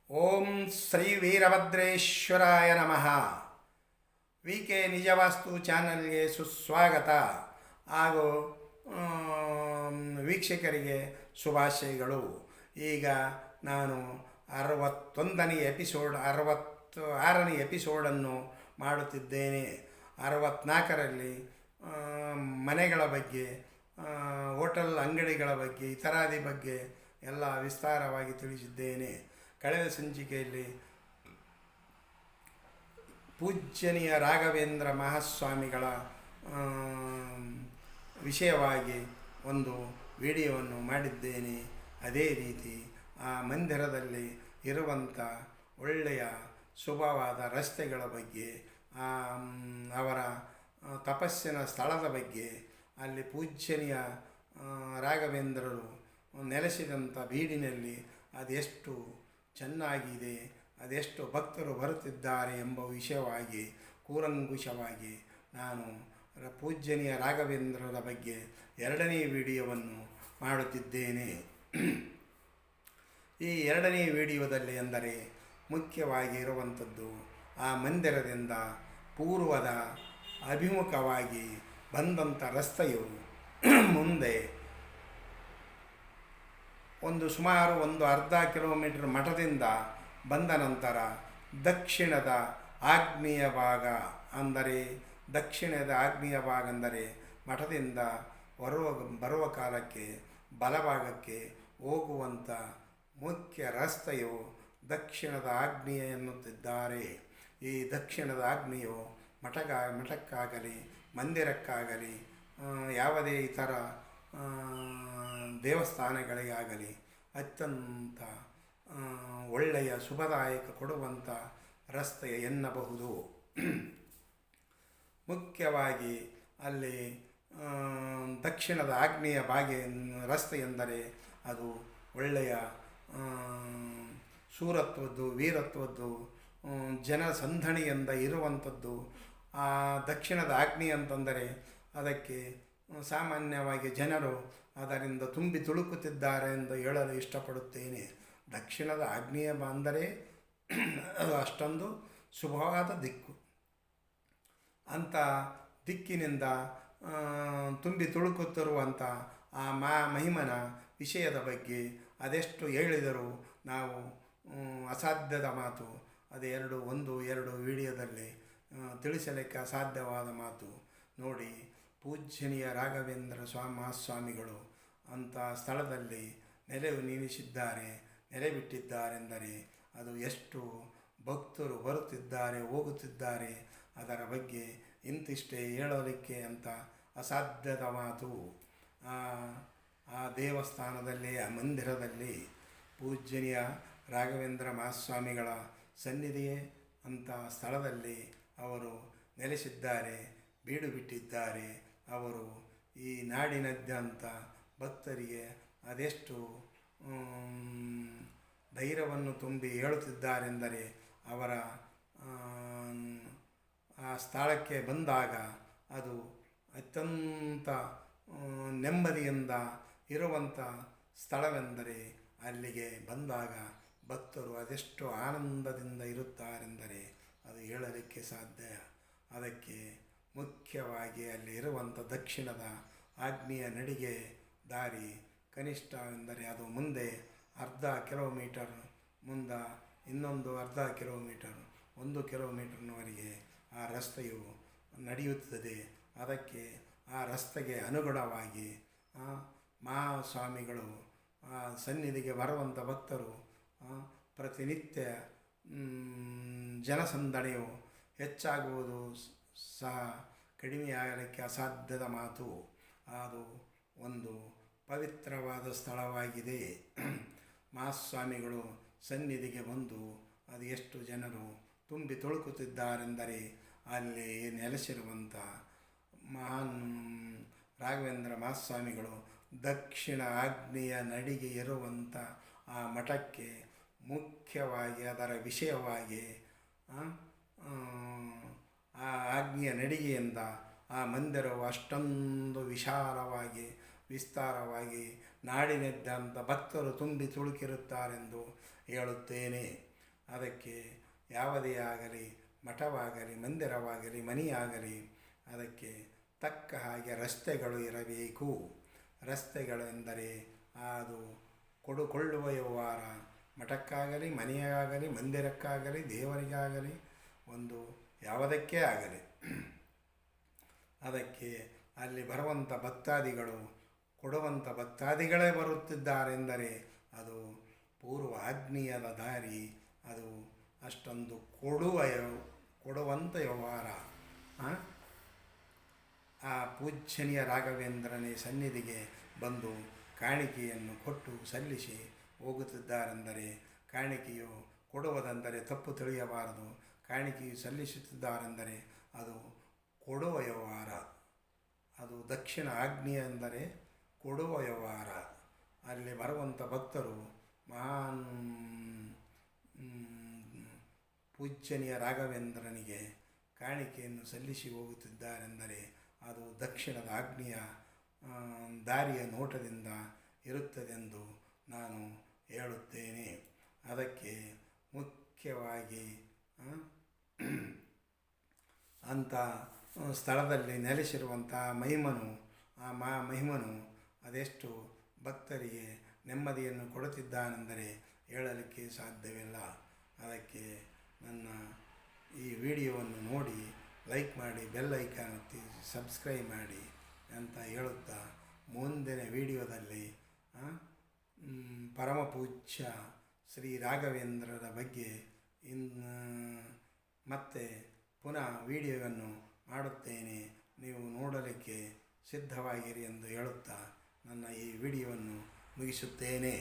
ಓಂ ಶ್ರೀ ವೀರಭದ್ರೇಶ್ವರಾಯ ನಮಃ. V K ನಿಜವಾಸ್ತು ಚಾನಲ್ಗೆ ಸುಸ್ವಾಗತ ಹಾಗೂ ವೀಕ್ಷಕರಿಗೆ ಶುಭಾಶಯಗಳು. ಈಗ ನಾನು 61ನೇ ಎಪಿಸೋಡ್ 66ನೇ ಎಪಿಸೋಡನ್ನು ಮಾಡುತ್ತಿದ್ದೇನೆ. 64ರಲ್ಲಿ ಮನೆಗಳ ಬಗ್ಗೆ, ಹೋಟೆಲ್ ಅಂಗಡಿಗಳ ಬಗ್ಗೆ, ಇತರಾದಿ ಬಗ್ಗೆ ಎಲ್ಲ ವಿಸ್ತಾರವಾಗಿ ತಿಳಿಸಿದ್ದೇನೆ. ಕಳೆದ ಸಂಚಿಕೆಯಲ್ಲಿ ಪೂಜ್ಯನೀಯ ರಾಘವೇಂದ್ರ ಮಹಾಸ್ವಾಮಿಗಳ ವಿಷಯವಾಗಿ ಒಂದು ವಿಡಿಯೋವನ್ನು ಮಾಡಿದ್ದೇನೆ. ಅದೇ ರೀತಿ ಆ ಮಂದಿರದಲ್ಲಿ ಇರುವಂಥ ಒಳ್ಳೆಯ ಶುಭವಾದ ರಸ್ತೆಗಳ ಬಗ್ಗೆ, ಅವರ ತಪಸ್ಸಿನ ಸ್ಥಳದ ಬಗ್ಗೆ, ಅಲ್ಲಿ ಪೂಜ್ಯನೀಯ ರಾಘವೇಂದ್ರರು ನೆಲೆಸಿದಂಥ ಬೀಡಿನಲ್ಲಿ ಅದೆಷ್ಟು ಚೆನ್ನಾಗಿದೆ, ಅದೆಷ್ಟು ಭಕ್ತರು ಬರುತ್ತಿದ್ದಾರೆ ಎಂಬ ವಿಷಯವಾಗಿ ಕೂಲಂಕುಷವಾಗಿ ನಾನು ಪೂಜ್ಯನೀಯ ರಾಘವೇಂದ್ರರ ಬಗ್ಗೆ 2ನೇ ವಿಡಿಯೋವನ್ನು ಮಾಡುತ್ತಿದ್ದೇನೆ. ಈ 2ನೇ ವಿಡಿಯೋದಲ್ಲಿ ಎಂದರೆ ಮುಖ್ಯವಾಗಿ ಇರುವಂಥದ್ದು ಆ ಮಂದಿರದಿಂದ ಪೂರ್ವದ ಅಭಿಮುಖವಾಗಿ ಬಂದಂಥ ರಸ್ತೆಯು ಮುಂದೆ ಸುಮಾರು ಅರ್ಧ ಕಿಲೋಮೀಟರ್ ಮಠದಿಂದ ಬಂದ ನಂತರ ದಕ್ಷಿಣದ ಆಗ್ನೇಯ ಭಾಗ ಅಂದರೆ ಮಠದಿಂದ ಬರುವ ಕಾಲಕ್ಕೆ ಬಲಭಾಗಕ್ಕೆ ಹೋಗುವಂಥ ಮುಖ್ಯ ರಸ್ತೆಯು ದಕ್ಷಿಣದ ಆಗ್ನೇಯ ಎನ್ನುತ್ತಿದ್ದಾರೆ. ಈ ದಕ್ಷಿಣದ ಆಗ್ನೇಯು ಮಠಕ್ಕಾಗಲಿ ಮಂದಿರಕ್ಕಾಗಲಿ ಯಾವುದೇ ಇತರ ದೇವಸ್ಥಾನಗಳಿಗಾಗಲಿ ಅತ್ಯಂತ ಒಳ್ಳೆಯ ಶುಭದಾಯಕ ಕೊಡುವಂಥ ರಸ್ತೆ ಎನ್ನಬಹುದು. ಮುಖ್ಯವಾಗಿ ಅಲ್ಲಿ ದಕ್ಷಿಣದ ಆಗ್ನೇಯ ರಸ್ತೆ ಎಂದರೆ ಅದು ಒಳ್ಳೆಯ ಶೂರತ್ವದ್ದು, ವೀರತ್ವದ್ದು, ಜನಸಂದಣಿಯಿಂದ ಇರುವಂಥದ್ದು. ಆ ದಕ್ಷಿಣದ ಆಗ್ನೇಯ ಅಂತಂದರೆ ಅದಕ್ಕೆ ಸಾಮಾನ್ಯವಾಗಿ ಜನರು ಅದರಿಂದ ತುಂಬಿ ತುಳುಕುತ್ತಿದ್ದಾರೆ ಎಂದು ಹೇಳಲು ಇಷ್ಟಪಡುತ್ತೇನೆ. ದಕ್ಷಿಣದ ಆಗ್ನೇಯ ಅಂದರೆ ಅದು ಅಷ್ಟೊಂದು ಶುಭವಾದ ದಿಕ್ಕು. ಅಂಥ ದಿಕ್ಕಿನಿಂದ ತುಂಬಿ ತುಳುಕುತ್ತಿರುವಂಥ ಆ ಮಹಿಮನ ವಿಷಯದ ಬಗ್ಗೆ ಅದೆಷ್ಟು ಹೇಳಿದರೂ ನಾವು ಅಸಾಧ್ಯದ ಮಾತು. ಅದು 2 ವಿಡಿಯೋದಲ್ಲಿ ತಿಳಿಸಲಿಕ್ಕೆ ಅಸಾಧ್ಯವಾದ ಮಾತು. ನೋಡಿ, ಪೂಜ್ಯನೀಯ ರಾಘವೇಂದ್ರ ಮಹಾಸ್ವಾಮಿಗಳು ಅಂಥ ಸ್ಥಳದಲ್ಲಿ ನೆಲೆಬಿಟ್ಟಿದ್ದಾರೆಂದರೆ ಅದು ಎಷ್ಟು ಭಕ್ತರು ಬರುತ್ತಿದ್ದಾರೆ, ಹೋಗುತ್ತಿದ್ದಾರೆ, ಅದರ ಬಗ್ಗೆ ಇಂತಿಷ್ಟೇ ಹೇಳಲಿಕ್ಕೆ ಅಂತ ಅಸಾಧ್ಯದ ಮಾತು. ಆ ದೇವಸ್ಥಾನದಲ್ಲಿ, ಆ ಮಂದಿರದಲ್ಲಿ ಪೂಜ್ಯನೀಯ ರಾಘವೇಂದ್ರ ಮಹಾಸ್ವಾಮಿಗಳ ಸನ್ನಿಧಿಯೇ ಅಂಥ ಸ್ಥಳದಲ್ಲಿ ಅವರು ನೆಲೆಸಿದ್ದಾರೆ, ಬೀಡು ಬಿಟ್ಟಿದ್ದಾರೆ. ಅವರು ಈ ನಾಡಿನಾದ್ಯಂತ ಭಕ್ತರಿಗೆ ಅದೆಷ್ಟು ಧೈರ್ಯವನ್ನು ತುಂಬಿ ಹೇಳುತ್ತಿದ್ದಾರೆಂದರೆ ಅವರ ಆ ಸ್ಥಳಕ್ಕೆ ಬಂದಾಗ ಅದು ಅತ್ಯಂತ ನೆಮ್ಮದಿಯಿಂದ ಇರುವಂಥ ಸ್ಥಳವೆಂದರೆ ಅಲ್ಲಿಗೆ ಬಂದಾಗ ಭಕ್ತರು ಅದೆಷ್ಟು ಆನಂದದಿಂದ ಇರುತ್ತಾರೆಂದರೆ ಅದು ಹೇಳಲಿಕ್ಕೆ ಸಾಧ್ಯ. ಅದಕ್ಕೆ ಮುಖ್ಯವಾಗಿ ಅಲ್ಲಿ ಇರುವಂಥ ದಕ್ಷಿಣದ ಆಗ್ನೇಯ ನಡಿಗೆ ದಾರಿ ಕನಿಷ್ಠ ಎಂದರೆ ಅದು ಮುಂದೆ ಅರ್ಧ ಕಿಲೋಮೀಟರ್, ಇನ್ನೊಂದು ಅರ್ಧ ಕಿಲೋಮೀಟರ್, 1 ಕಿಲೋಮೀಟರ್ನವರೆಗೆ ಆ ರಸ್ತೆಯು ನಡೆಯುತ್ತದೆ. ಅದಕ್ಕೆ ಆ ರಸ್ತೆಗೆ ಅನುಗುಣವಾಗಿ ಮಹಾಸ್ವಾಮಿಗಳು ಸನ್ನಿಧಿಗೆ ಬರುವಂಥ ಭಕ್ತರು ಪ್ರತಿನಿತ್ಯ ಜನಸಂದಣಿಯು ಹೆಚ್ಚಾಗುವುದು ಸಹ ಕಡಿಮೆಯಾಗಲಿಕ್ಕೆ ಅಸಾಧ್ಯದ ಮಾತು. ಅದು ಒಂದು ಪವಿತ್ರವಾದ ಸ್ಥಳವಾಗಿದೆ. ಮಹಾಸ್ವಾಮಿಗಳು ಸನ್ನಿಧಿಗೆ ಬಂದು ಅದು ಎಷ್ಟು ಜನರು ತುಂಬಿ ತುಳುಕುತ್ತಿದ್ದಾರೆಂದರೆ ಅಲ್ಲಿ ನೆಲೆಸಿರುವಂಥ ಮಹಾನ್ ರಾಘವೇಂದ್ರ ಮಹಾಸ್ವಾಮಿಗಳು ದಕ್ಷಿಣ ಆಗ್ನೇಯ ನಡಿಗೆ ಇರುವಂಥ ಆ ಮಠಕ್ಕೆ ಮುಖ್ಯವಾಗಿ ಅದರ ವಿಷಯವಾಗಿ ಆ ಆಗ್ನೇಯ ನಡಿಗೆಯಿಂದ ಆ ಮಂದಿರವು ಅಷ್ಟೊಂದು ವಿಶಾಲವಾಗಿ ವಿಸ್ತಾರವಾಗಿ ನಾಡಿನಾದ್ಯಂತ ಭಕ್ತರು ತುಂಬಿ ತುಳುಕಿರುತ್ತಾರೆಂದು ಹೇಳುತ್ತೇನೆ. ಅದಕ್ಕೆ ಯಾವುದೇ ಆಗಲಿ ಮಠವಾಗಲಿ ಮಂದಿರವಾಗಲಿ ಮನೆಯಾಗಲಿ ಅದಕ್ಕೆ ತಕ್ಕ ಹಾಗೆ ರಸ್ತೆಗಳು ಇರಬೇಕು. ರಸ್ತೆಗಳೆಂದರೆ ಅದು ಕೊಡುಕೊಳ್ಳುವ ವ್ಯವಹಾರ, ಮಠಕ್ಕಾಗಲಿ ಮನೆಯಾಗಲಿ ಮಂದಿರಕ್ಕಾಗಲಿ ದೇವರಿಗಾಗಲಿ ಒಂದು ಯಾವುದಕ್ಕೇ ಆಗಲಿ ಅದಕ್ಕೆ ಅಲ್ಲಿ ಬರುವಂಥ ಭಕ್ತಾದಿಗಳು ಕೊಡುವಂಥ ಭಕ್ತಾದಿಗಳೇ ಬರುತ್ತಿದ್ದಾರೆಂದರೆ ಅದು ಪೂರ್ವ ಆಗ್ನೇಯದ ದಾರಿ, ಅದು ಅಷ್ಟೊಂದು ಕೊಡುವಂಥ ವ್ಯವಹಾರ. ಆ ಪೂಜ್ಯನೀಯ ರಾಘವೇಂದ್ರನೇ ಸನ್ನಿಧಿಗೆ ಬಂದು ಕಾಣಿಕೆಯನ್ನು ಕೊಟ್ಟು ಸಲ್ಲಿಸಿ ಹೋಗುತ್ತಿದ್ದಾರೆಂದರೆ ಕಾಣಿಕೆಯು ಕೊಡುವುದೆಂದರೆ ತಪ್ಪು ತಿಳಿಯಬಾರದು. ಕಾಣಿಕೆಯು ಸಲ್ಲಿಸುತ್ತಿದ್ದಾರೆಂದರೆ ಅದು ಕೊಡುವ ವ್ಯವಹಾರ, ಅದು ದಕ್ಷಿಣ ಆಗ್ನೇಯ ಎಂದರೆ ಕೊಡುವ ವ್ಯವಹಾರ. ಅಲ್ಲಿ ಬರುವಂಥ ಭಕ್ತರು ಮಹಾನ್ ಪೂಜ್ಯನೀಯ ರಾಘವೇಂದ್ರನಿಗೆ ಕಾಣಿಕೆಯನ್ನು ಸಲ್ಲಿಸಿ ಹೋಗುತ್ತಿದ್ದಾರೆಂದರೆ ಅದು ದಕ್ಷಿಣದ ಆಗ್ನೇಯ ದಾರಿಯ ನೋಟದಿಂದ ಇರುತ್ತದೆಂದು ನಾನು ಹೇಳುತ್ತೇನೆ. ಅದಕ್ಕೆ ಮುಖ್ಯವಾಗಿ ಅಂಥ ಸ್ಥಳದಲ್ಲಿ ನೆಲೆಸಿರುವಂಥ ಮಹಿಮನು ಅದೆಷ್ಟು ಭಕ್ತರಿಗೆ ನೆಮ್ಮದಿಯನ್ನು ಕೊಡುತ್ತಿದ್ದಾನೆಂದರೆ ಹೇಳಲಿಕ್ಕೆ ಸಾಧ್ಯವಿಲ್ಲ. ಅದಕ್ಕೆ ನನ್ನ ಈ ವಿಡಿಯೋವನ್ನು ನೋಡಿ ಲೈಕ್ ಮಾಡಿ, ಬೆಲ್ ಐಕಾನ್ ಒತ್ತಿ ಸಬ್ಸ್ಕ್ರೈಬ್ ಮಾಡಿ ಅಂತ ಹೇಳುತ್ತಾ ಮುಂದಿನ ವಿಡಿಯೋದಲ್ಲಿ ಪರಮಪೂಜ್ಯ ಶ್ರೀ ರಾಘವೇಂದ್ರರ ಬಗ್ಗೆ ಮತ್ತೆ ಪುನಃ ವಿಡಿಯೋವನ್ನು ಮಾಡುತ್ತೇನೆ. ನೀವು ನೋಡಲಿಕ್ಕೆ ಸಿದ್ಧವಾಗಿರಿ ಎಂದು ಹೇಳುತ್ತಾ ನನ್ನ ಈ ವಿಡಿಯೋವನ್ನು ಮುಗಿಸುತ್ತೇನೆ.